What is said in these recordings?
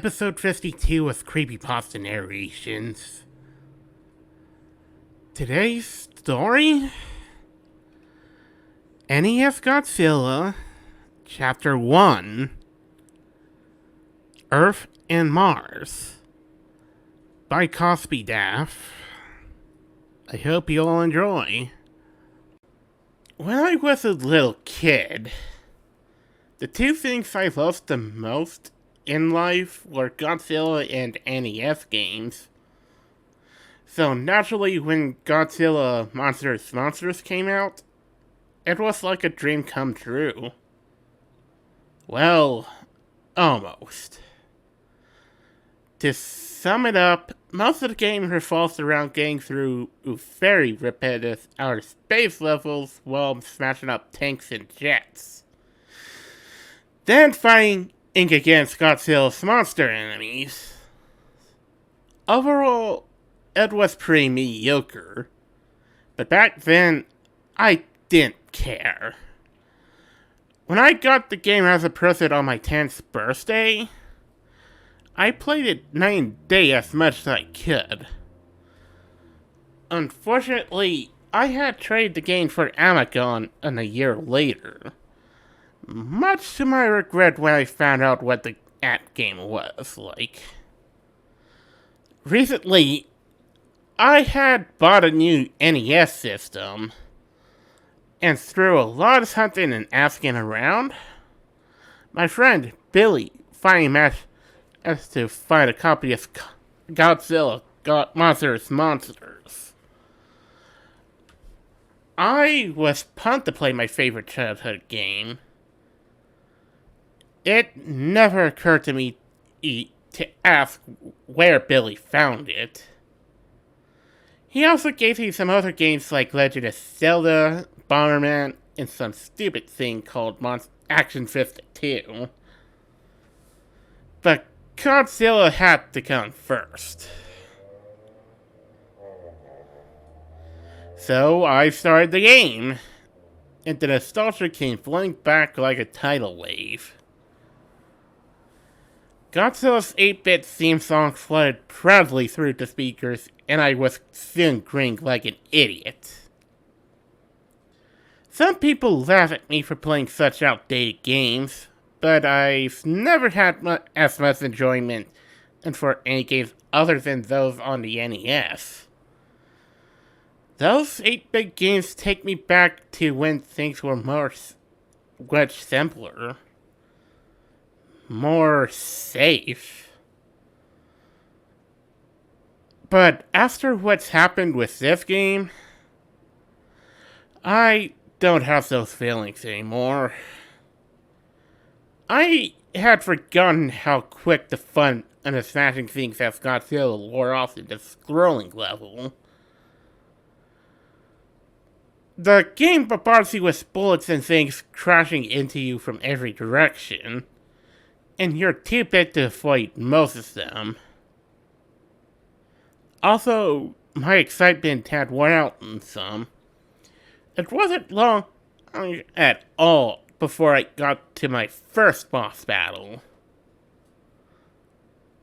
episode 52 of Creepypasta Narrations. Today's story? NES Godzilla, Chapter 1, Earth and Mars, by Cosbydaf. I hope you all enjoy. When I was a little kid, the two things I loved the most in life were Godzilla and NES games. So naturally, when Godzilla Monsters came out, it was like a dream come true. Well, almost. To sum it up, most of the game revolves around getting through very repetitive outer space levels while smashing up tanks and jets. Then fighting against Godzilla's monster enemies. Overall, it was pretty mediocre. But back then, I didn't care. When I got the game as a present on my 10th birthday, I played it night and day as much as I could. Unfortunately, I had traded the game for Amazon a year later. Much to my regret when I found out what the game was like. Recently, I had bought a new NES system, and through a lot of hunting and asking around, my friend Billy finally managed to find a copy of Godzilla Monsters. I was pumped to play my favorite childhood game. It never occurred to me to ask where Billy found it. He also gave me some other games like Legend of Zelda, Bomberman, and some stupid thing called Action 52. But Godzilla had to come first. So I started the game, and the nostalgia came flowing back like a tidal wave. Godzilla's 8-bit theme song flooded proudly through the speakers, and I was soon grinning like an idiot. Some people laugh at me for playing such outdated games, but I've never had as much enjoyment for any games other than those on the NES. Those 8-bit games take me back to when things were much simpler. More safe. But after what's happened with this game, I don't have those feelings anymore. I had forgotten how quick the fun and the smashing things as Godzilla wore off in the scrolling level. The game bombards you with bullets and things crashing into you from every direction, and you're too big to avoid most of them. Also, my excitement had worn out in some. It wasn't long at all before I got to my first boss battle.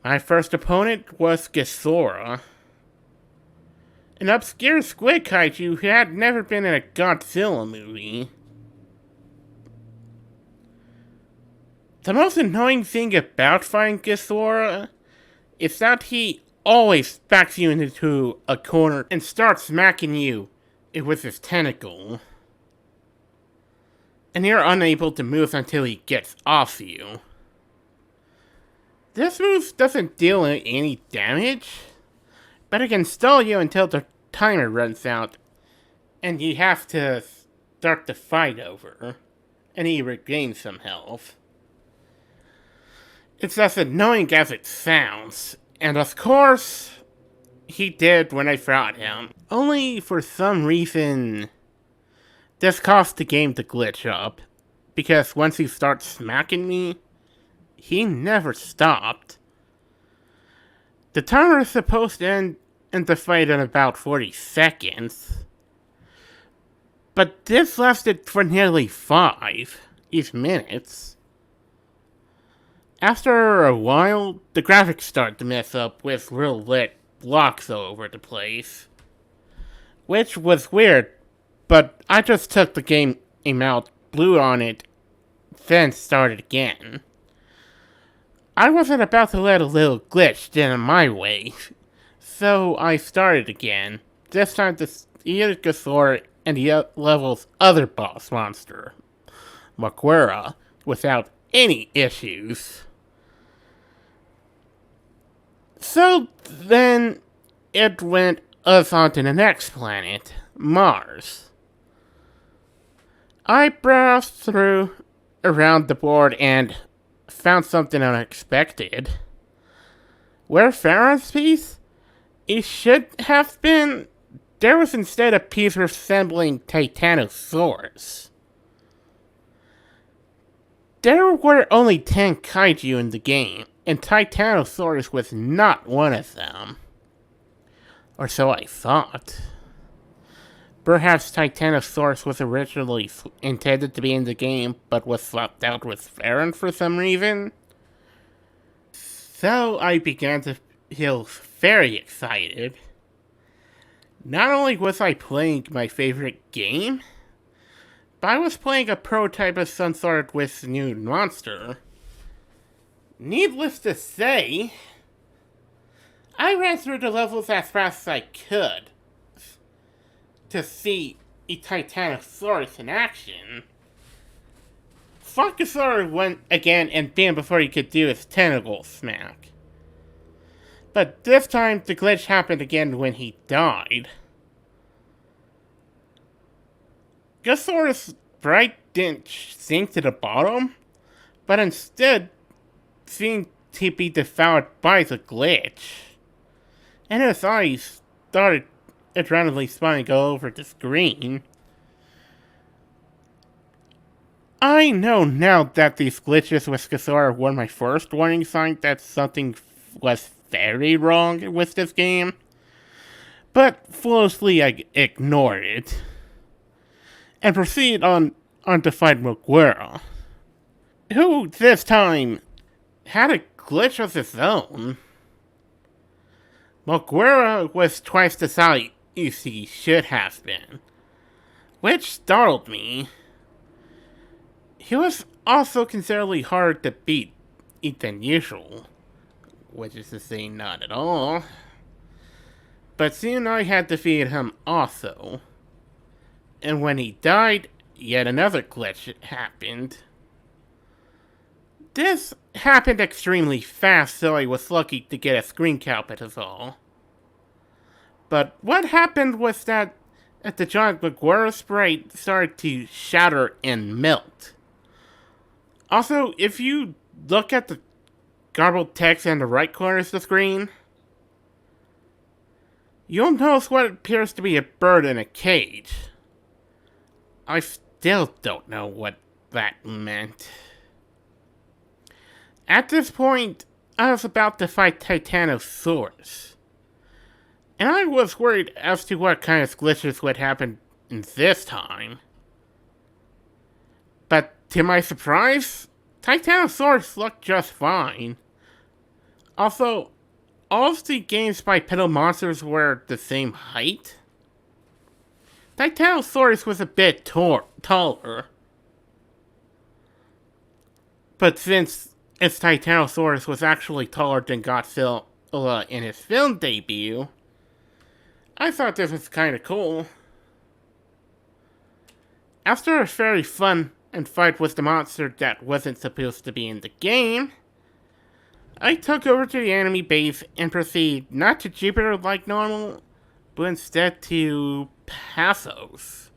My first opponent was Godzilla, an obscure squid kaiju who had never been in a Godzilla movie. The most annoying thing about fighting Godzilla is that he always backs you into a corner and starts smacking you with his tentacle. And you're unable to move until he gets off you. This move doesn't deal any damage, but it can stall you until the timer runs out, and you have to start the fight over, and he regains some health. It's as annoying as it sounds, and of course, he did when I fought him. Only for some reason, this caused the game to glitch up, because once he starts smacking me, he never stopped. The timer is supposed to end the fight in about 40 seconds, but this lasted for nearly 5 minutes. After a while, the graphics start to mess up with real lit blocks all over the place. Which was weird, but I just took the game out, blew on it, then started again. I wasn't about to let a little glitch get in my way, so I started again, this time to either Godzilla and the level's other boss monster, Maguire, without any issues. So then it went us on to the next planet, Mars. I browsed through around the board and found something unexpected. Where Farron's piece? It should have been. There was instead a piece resembling Titanosaurus. There were only 10 kaiju in the game, and Titanosaurus was not one of them. Or so I thought. Perhaps Titanosaurus was originally intended to be in the game, but was swapped out with Farron for some reason. So I began to feel very excited. Not only was I playing my favorite game, but I was playing a prototype of some sort with new monster. Needless to say, I ran through the levels as fast as I could to see a Titanosaurus in action. Funkasaurus went again and bam before he could do his tentacle smack. But this time the glitch happened again when he died. Godzilla's sprite didn't sink to the bottom, but instead seemed to be devoured by the glitch. And his eyes started adrenaline spawning all over the screen. I know now that these glitches with Godzilla were my first warning sign that something was very wrong with this game, but foolishly I ignored it, and proceed on to fight Maguire, who this time had a glitch of his own. Maguire was twice the size he should have been, which startled me. He was also considerably harder to beat than usual, which is to say not at all. But soon I had defeated him also. And when he died, yet another glitch happened. This happened extremely fast, so I was lucky to get a screen cap at us all. But what happened was that the giant Maguire sprite started to shatter and melt. Also, if you look at the garbled text in the right corner of the screen, you'll notice what appears to be a bird in a cage. I still don't know what that meant. At this point, I was about to fight Titanosaurus, and I was worried as to what kind of glitches would happen this time. But to my surprise, Titanosaurus looked just fine. Also, all of the games by Pedal Monsters were the same height. Titanosaurus was a bit taller. But since its Titanosaurus was actually taller than Godzilla in his film debut, I thought this was kinda cool. After a very fun and fight with the monster that wasn't supposed to be in the game, I took over to the enemy base and proceeded not to Jupiter like normal, but instead to Pathos.